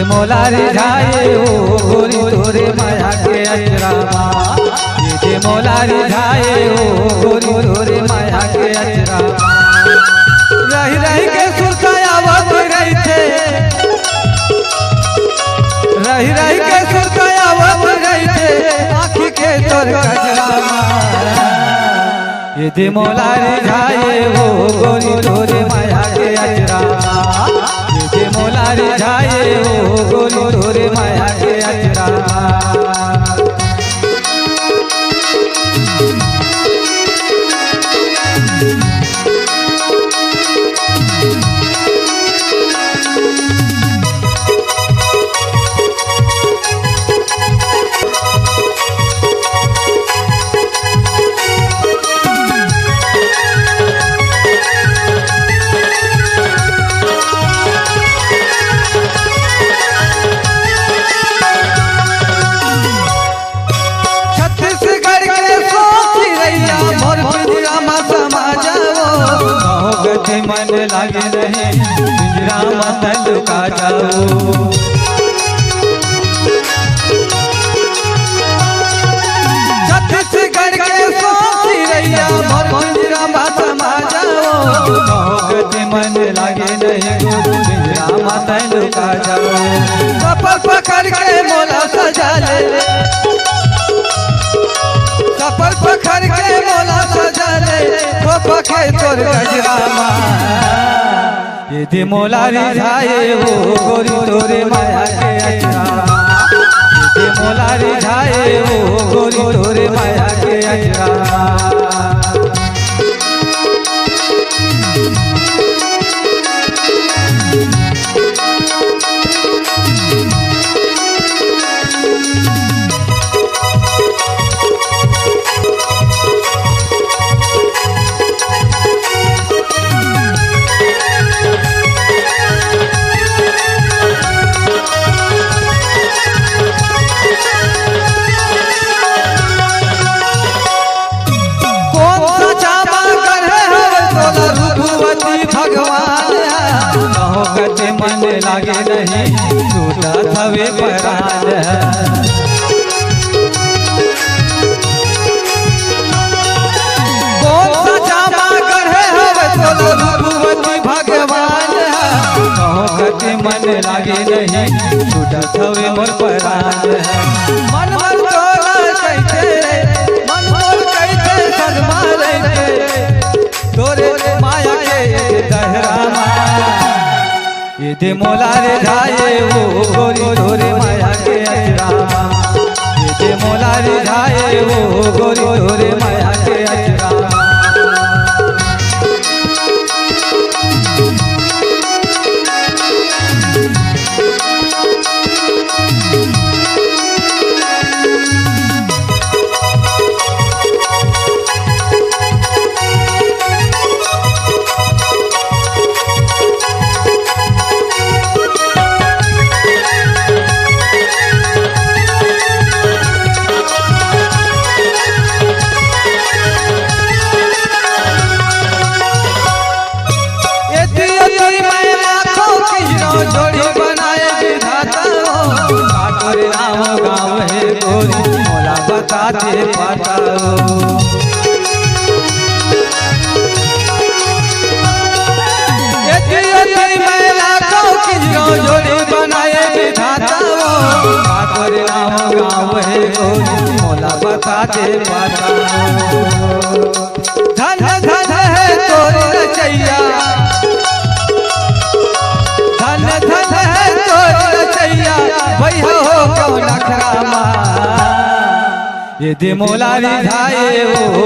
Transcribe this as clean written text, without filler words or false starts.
मोलारी जाए ओ गोरी तोरे माया के अचरामा ये मोलारी जाए ओ गोरी तोरे माया के अचरामा रही रही के सुरतायावत रही थे रही रही के सुरतायावत रही थे आँखी के तोर कचरामा ये मोलारी जाए ओ गोरी तोरे माया के अचरामा ये मोलारी जाए ओ गोरी तोरे माया के अचरामा मन लागे नहीं पिंजरा मत लुका जाओ छत्तीसगढ़ के सोची रैया मोर पिंजरा मत समा जाओ मन लागे नहीं पिंजरा मत लुका जाओ कपल पकड़ के मोला सजा ले कपल पकड़ के मोला सजा ले तो पखे तोर गजरामा ये मोलारी जाए ओ गोरी तोरे माया के अचरामा ये मोलारी जाए ओ गोरी तोरे माया के अचरामा मन लागे नहीं टूटा थवे परान कौन सा जामा गढ़े हवे तोला रूपवती भगवान कहो कते मन लागे नहीं टूटा थवे मोर परान मन मन तोला कैसे मन मोर कैसे शर्मा लेते तोरे माया के दहरामा ये मोलारे जाए ओ गोरी तोरे माया के अचरामा ये मोलारे जाए ओ गोरी तोरे माया के अचरामा जोड़ी बनाए विधाता हो काटोरे राम गाँव है गोरी मोला बता दे पाता हो जोड़ी बनाए विधाता हो काटोरे राम गाँव है गोरी मोला बता दे पाता हो धन धन है तोरी रचैया धन धन है तोर रचैया भैया हो कौन अखरामा ये मोलारी जाए ओ